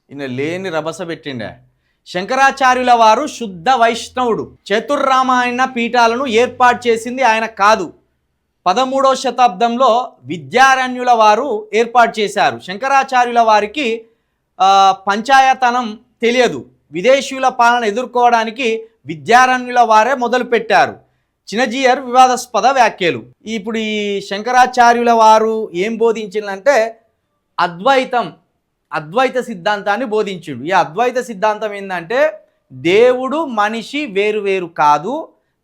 ఈయన లేని రభస పెట్టిండే. శంకరాచార్యుల వారు శుద్ధ వైష్ణవుడు. చతుర్రామాయణ పీఠాలను ఏర్పాటు చేసింది ఆయన కాదు. 13వ శతాబ్దంలో విద్యారణ్యుల వారు ఏర్పాటు చేశారు. శంకరాచార్యుల వారికి పంచాయతనం తెలియదు. విదేశీయుల పాలన ఎదుర్కోవడానికి విద్యారణ్యుల వారే మొదలుపెట్టారు. చిన్నజీయర్ వివాదాస్పద వ్యాఖ్యలు. ఇప్పుడు ఈ శంకరాచార్యుల వారు ఏం బోధించిందంటే అద్వైత సిద్ధాంతాన్ని బోధించిండు. ఈ అద్వైత సిద్ధాంతం ఏంటంటే దేవుడు మనిషి వేరు వేరు కాదు,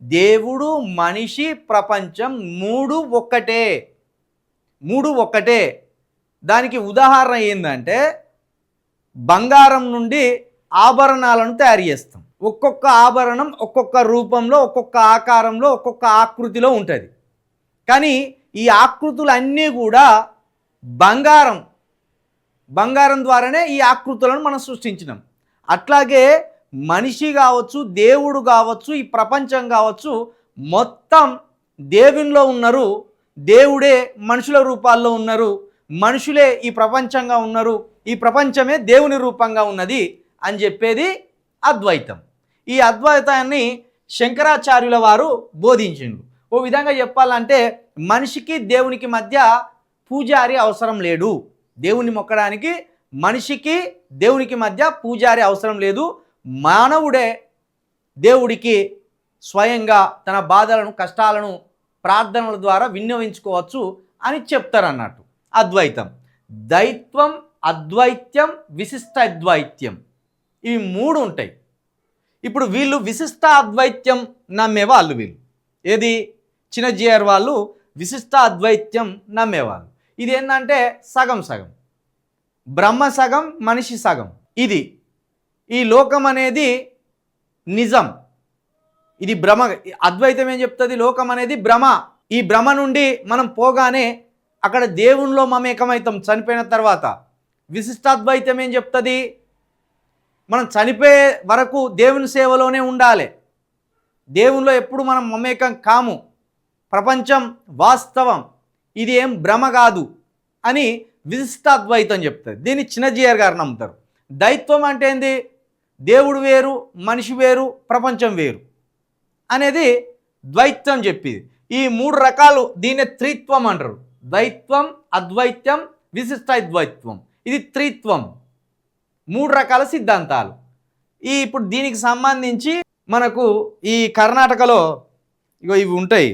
దేవుడు మనిషి ప్రపంచం మూడు ఒక్కటే. దానికి ఉదాహరణ ఏంటంటే బంగారం నుండి ఆభరణాలను తయారు చేస్తాం. ఒక్కొక్క ఆభరణం ఒక్కొక్క రూపంలో, ఒక్కొక్క ఆకారంలో, ఒక్కొక్క ఆకృతిలో ఉంటుంది. కానీ ఈ ఆకృతులన్నీ కూడా బంగారం ద్వారానే ఈ ఆకృతులను మనం సృష్టించినాం. అట్లాగే మనిషి కావచ్చు, దేవుడు కావచ్చు, ఈ ప్రపంచం కావచ్చు, మొత్తం దేవునిలో ఉన్నారు. దేవుడే మనుషుల రూపాల్లో ఉన్నారు, మనుషులే ఈ ప్రపంచంగా ఉన్నారు, ఈ ప్రపంచమే దేవుని రూపంగా ఉన్నది అని చెప్పేది అద్వైతం. ఈ అద్వైతాన్ని శంకరాచార్యుల వారు బోధించిండు. ఓ విధంగా చెప్పాలంటే మనిషికి దేవునికి మధ్య పూజారి అవసరం లేడు. దేవుని మొక్కడానికి మనిషికి దేవునికి మధ్య పూజారి అవసరం లేదు. మానవుడే దేవుడికి స్వయంగా తన బాధలను, కష్టాలను ప్రార్థనల ద్వారా విన్నవించుకోవచ్చు అని చెప్తారన్నట్టు. అద్వైతం, దైత్వం, అద్వైత్యం, విశిష్ట అద్వైత్యం, ఇవి మూడు ఉంటాయి. ఇప్పుడు వీళ్ళు విశిష్ట అద్వైత్యం నమ్మేవాళ్ళు. వీళ్ళు ఏది చిన్నజీయర్ వాళ్ళు విశిష్ట అద్వైత్యం నమ్మేవాళ్ళు. ఇది ఏంటంటే సగం బ్రహ్మ సగం, మనిషి సగం. ఇది ఈ లోకం అనేది నిజం, ఇది భ్రమ. అద్వైతం ఏం చెప్తుంది? లోకం అనేది భ్రమ. ఈ భ్రమ నుండి మనం పోగానే అక్కడ దేవునిలో మమేకమవుతాం చనిపోయిన తర్వాత. విశిష్టాద్వైతం ఏం చెప్తుంది? మనం చనిపోయే వరకు దేవుని సేవలోనే ఉండాలి, దేవునిలో ఎప్పుడు మనం మమేకం కాము, ప్రపంచం వాస్తవం, ఇది ఏం భ్రమ కాదు అని విశిష్టాద్వైతం చెప్తుంది. దీన్ని చిన్నజీయర్ గారు నమ్ముతారు. దైత్వం అంటే ఏంది? దేవుడు వేరు, మనిషి వేరు, ప్రపంచం వేరు అనేది ద్వైత్వం చెప్పింది. ఈ మూడు రకాలు, దీన్ని త్రిత్వం అంటారు. ద్వైత్వం, అద్వైత్యం, విశిష్టాద్వైత్వం, ఇది త్రిత్వం. మూడు రకాల సిద్ధాంతాలు. ఇప్పుడు దీనికి సంబంధించి మనకు ఈ కర్ణాటకలో ఇవి ఉంటాయి.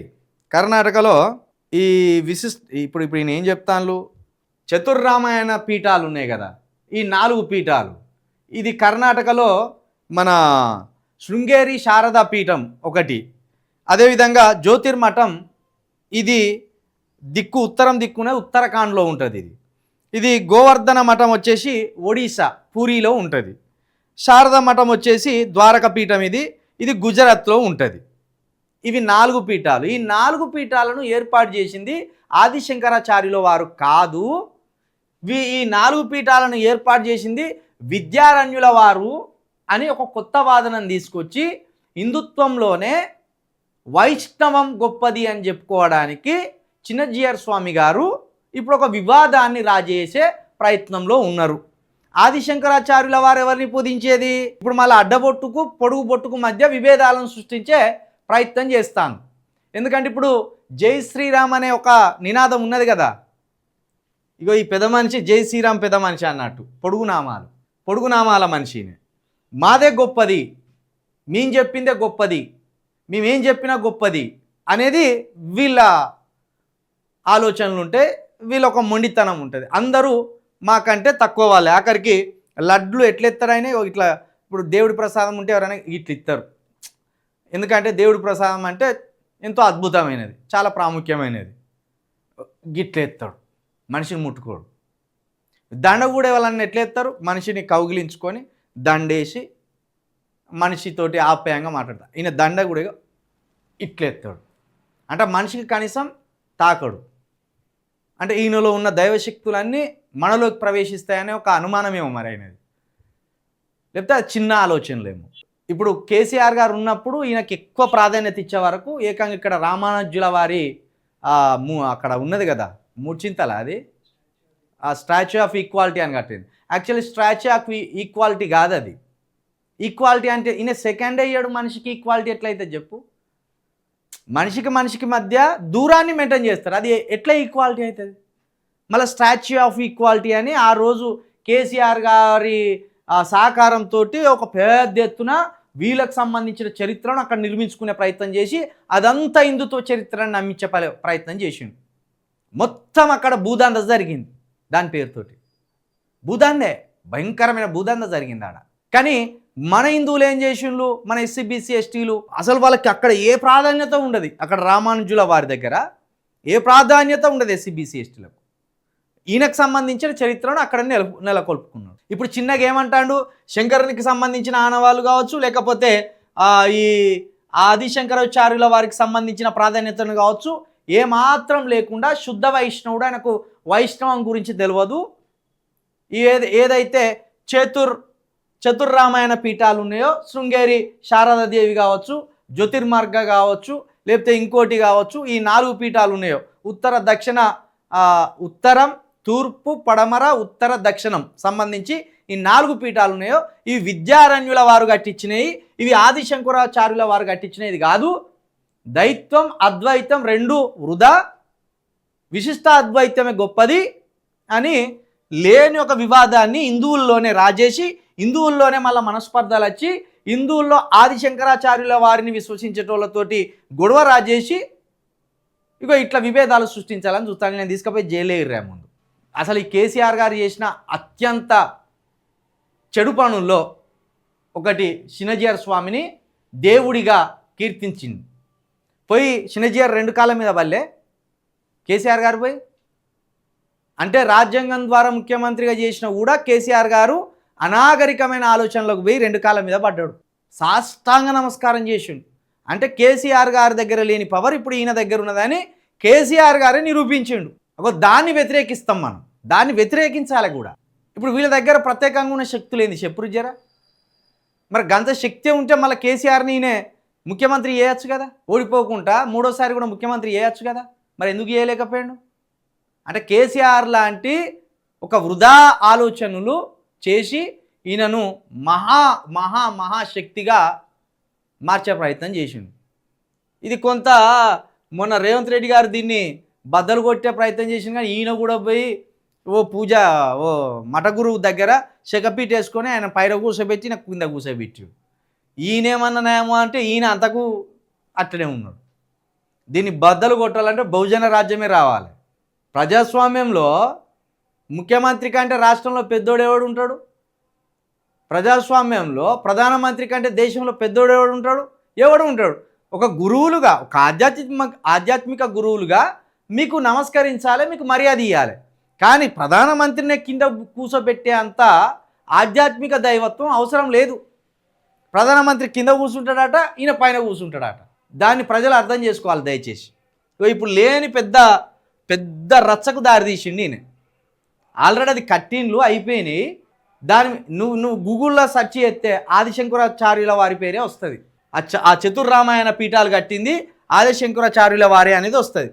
కర్ణాటకలో ఈ ఇప్పుడు నేను ఏం చెప్తాను, చతుర్రామాయణ పీఠాలు ఉన్నాయి కదా, ఈ 4 పీఠాలు. ఇది కర్ణాటకలో మన శృంగేరి శారదా పీఠం ఒకటి, అదేవిధంగా జ్యోతిర్మఠం, ఇది ఉత్తరం దిక్కునే ఉత్తరాఖండ్లో ఉంటుంది. ఇది గోవర్ధన మఠం వచ్చేసి ఒడిశా పూరిలో ఉంటుంది. శారదా మఠం వచ్చేసి ద్వారక పీఠం, ఇది గుజరాత్లో ఉంటుంది. ఇవి 4 పీఠాలు. ఈ 4 పీఠాలను ఏర్పాటు చేసింది ఆదిశంకరాచార్యుల వారు కాదు. ఈ 4 పీఠాలను ఏర్పాటు చేసింది విద్యారణ్యుల వారు అని ఒక కొత్త వాదనను తీసుకొచ్చి హిందుత్వంలోనే వైష్ణవం గొప్పది అని చెప్పుకోవడానికి చిన్నజీయర్ స్వామి గారు ఇప్పుడు ఒక వివాదాన్ని రాజేసే ప్రయత్నంలో ఉన్నారు. ఆదిశంకరాచార్యుల వారు ఎవరిని పూజించేది? ఇప్పుడు మళ్ళీ అడ్డబొట్టుకు పొడుగు బొట్టుకు మధ్య విభేదాలను సృష్టించే ప్రయత్నం చేస్తాను. ఎందుకంటే ఇప్పుడు జై శ్రీరామ్ అనే ఒక నినాదం ఉన్నది కదా. ఇగో ఈ పెద్ద మనిషి జై శ్రీరామ్ పెద్ద మనిషి అన్నట్టు, పొడుగు నామాల మనిషిని. మాదే గొప్పది, మేము చెప్పిందే గొప్పది, మేమేం చెప్పినా గొప్పది అనేది వీళ్ళ ఆలోచనలు ఉంటాయి. వీళ్ళ ఒక మొండితనం ఉంటుంది. అందరూ మాకంటే తక్కువ వాళ్ళే. ఆఖరికి లడ్లు ఎట్లెత్తారైనా ఇట్లా, ఇప్పుడు దేవుడి ప్రసాదం ఉంటే ఎవరైనా ఇట్లా ఇస్తారు. ఎందుకంటే దేవుడి ప్రసాదం అంటే ఎంతో అద్భుతమైనది, చాలా ప్రాముఖ్యమైనది. గిట్లెత్తాడు, మనిషిని ముట్టుకోడు. దండ కూడా ఎవరన్నా ఎట్లెత్తారు? మనిషిని కౌగిలించుకొని దండేసి మనిషితోటి ఆప్యాయంగా మాట్లాడతాడు. ఈయన దండ కూడా ఇట్లెత్తాడు, అంటే మనిషికి కనీసం తాకడు. అంటే ఈయనలో ఉన్న దైవశక్తులన్నీ మనలోకి ప్రవేశిస్తాయనే ఒక అనుమానమేమో మరి అయినది, లేకపోతే అది చిన్న ఆలోచనలేమో. ఇప్పుడు కేసీఆర్ గారు ఉన్నప్పుడు ఈయనకి ఎక్కువ ప్రాధాన్యత ఇచ్చే వరకు ఏకంగా ఇక్కడ రామానుజుల వారి అక్కడ ఉన్నది కదా మూర్చింతల, అది ఆ స్టాచ్యూ ఆఫ్ ఈక్వాలిటీ అని కట్టింది. యాక్చువల్లీ స్ట్రాచ్యూ ఆఫ్ ఈక్వాలిటీ కాదు అది. ఈక్వాలిటీ అంటే ఈయన సెకండ్ అయ్యాడు, మనిషికి ఈక్వాలిటీ ఎట్లయితే చెప్పు. మనిషికి మధ్య దూరాన్ని మెయింటైన్ చేస్తారు, అది ఎట్లా ఈక్వాలిటీ అవుతుంది? మళ్ళీ స్టాచ్యూ ఆఫ్ ఈక్వాలిటీ అని ఆ రోజు కేసీఆర్ గారి సహకారంతో ఒక పెద్ద ఎత్తున వీళ్ళకు సంబంధించిన చరిత్రను అక్కడ నిర్మించుకునే ప్రయత్నం చేసి అదంతా హిందుత్వ చరిత్రను నమ్మించే ప్రయత్నం చేసిండు. మొత్తం అక్కడ భూదంద జరిగింది దాని పేరుతోటి. భూదందే, భయంకరమైన భూదంద జరిగింది ఆడ. కానీ మన హిందువులు ఏం చేసిండ్రు, మన ఎస్సీ బీసీ ఎస్టీలు అసలు వాళ్ళకి అక్కడ ఏ ప్రాధాన్యత ఉండదు. అక్కడ రామానుజుల వారి దగ్గర ఏ ప్రాధాన్యత ఉండదు ఎస్సీ బీసీ ఎస్టీలకు. ఈయనకు సంబంధించిన చరిత్రను అక్కడ నెలకొల్పుకున్నాడు. ఇప్పుడు చిన్నగా ఏమంటాడు, శంకరునికి సంబంధించిన ఆనవాళ్ళు కావచ్చు, లేకపోతే ఈ ఆదిశంకరాచార్యుల వారికి సంబంధించిన ప్రాధాన్యతను కావచ్చు, ఏమాత్రం లేకుండా శుద్ధ వైష్ణవుడు, ఆయనకు వైష్ణవం గురించి తెలియదు. ఏదైతే చతుర్రామాయణ పీఠాలు ఉన్నాయో, శృంగేరి శారదాదేవి కావచ్చు, జ్యోతిర్మార్గ కావచ్చు, లేకపోతే ఇంకోటి కావచ్చు, ఈ 4 పీఠాలు ఉన్నాయో, ఉత్తరం, తూర్పు, పడమర, ఉత్తర, దక్షిణం సంబంధించి ఈ 4 పీఠాలు ఉన్నాయో, ఇవి విద్యారణ్యుల వారు కట్టించినవి, ఇవి ఆదిశంకరాచార్యుల వారు కట్టించినది కాదు. దైత్వం అద్వైతం 2 వృధా, విశిష్ట అద్వైతమే గొప్పది అని లేని ఒక వివాదాన్ని హిందువుల్లోనే రాజేసి, హిందువుల్లోనే మళ్ళీ మనస్పర్ధలు వచ్చి, హిందువుల్లో ఆదిశంకరాచార్యుల వారిని విశ్వసించేటోళ్ళతోటి గొడవ రాజేసి ఇగో ఇట్లా విభేదాలు సృష్టించాలని చూస్తాను. నేను తీసుకుపోయి జైలు ఎగిరా ముందు. అసలు ఈ కేసీఆర్ గారు చేసిన అత్యంత చెడు పనుల్లో ఒకటి, చిన్నజీఆర్ స్వామిని దేవుడిగా కీర్తించింది. పోయి చిన్నజీఆర్ 2 కాళ్ళ మీద వల్లే కేసీఆర్ గారు పోయి, అంటే రాజ్యాంగం ద్వారా ముఖ్యమంత్రిగా చేసిన కూడా కేసీఆర్ గారు అనాగరికమైన ఆలోచనలకు పోయి 2 కాళ్ళ మీద పడ్డాడు, సాష్టాంగ నమస్కారం చేసిండు. అంటే కేసీఆర్ గారి దగ్గర లేని పవర్ ఇప్పుడు ఈయన దగ్గర ఉన్నదని కేసీఆర్ గారే నిరూపించిండు. దాన్ని వ్యతిరేకిస్తాం మనం, దాన్ని వ్యతిరేకించాలి కూడా. ఇప్పుడు వీళ్ళ దగ్గర ప్రత్యేకంగా ఉన్న శక్తులు ఏంది చెప్పురు జరా. మరి గంత శక్తి ఉంటే మళ్ళీ కేసీఆర్ని ఈయనే ముఖ్యమంత్రి చేయొచ్చు కదా, ఓడిపోకుండా 3వసారి కూడా ముఖ్యమంత్రి చేయొచ్చు కదా, మరి ఎందుకు చేయలేకపోయాడు? అంటే కేసీఆర్ లాంటి ఒక వృధా ఆలోచనలు చేసి ఈయనను మహాశక్తిగా మార్చే ప్రయత్నం చేసిండు. ఇది కొంత మొన్న రేవంత్ రెడ్డి గారు దీన్ని బద్దలు కొట్టే ప్రయత్నం చేసిండు. కానీ ఈయన కూడా పోయి ఓ మఠ గురువు దగ్గర శకపీట వేసుకొని ఆయన పైన కూర్చోబెట్టి నాకు కింద కూర్చోబెట్టి, ఈయనేమన్నానేమో అంటే ఈయన అంతకు అట్టనే ఉన్నాడు. దీన్ని బద్దలు కొట్టాలంటే బహుజన రాజ్యమే రావాలి. ప్రజాస్వామ్యంలో ముఖ్యమంత్రి కంటే రాష్ట్రంలో పెద్దోడు ఎవడు ఉంటాడు? ప్రజాస్వామ్యంలో ప్రధానమంత్రి కంటే దేశంలో పెద్దోడు ఎవడు ఉంటాడు? ఒక గురువులుగా, ఒక ఆధ్యాత్మిక గురువులుగా మీకు నమస్కరించాలి, మీకు మర్యాద ఇవ్వాలి. కానీ ప్రధానమంత్రినే కింద కూర్చోబెట్టే అంత ఆధ్యాత్మిక దైవత్వం అవసరం లేదు. ప్రధానమంత్రి కింద కూర్చుంటాడట, ఈయన పైన కూర్చుంటాడట. దాన్ని ప్రజలు అర్థం చేసుకోవాలి దయచేసి. ఇప్పుడు లేని పెద్ద రచ్చకు దారితీసిండి ఈయన. ఆల్రెడీ అది కట్టిన్లు అయిపోయినాయి. దాని నువ్వు గూగుల్లో సెర్చ్ చేస్తే ఆదిశంకరాచార్యుల వారి పేరే వస్తుంది. ఆ చతుర్రామాయణ పీఠాలు కట్టింది ఆదిశంకరాచార్యుల వారే అనేది వస్తుంది.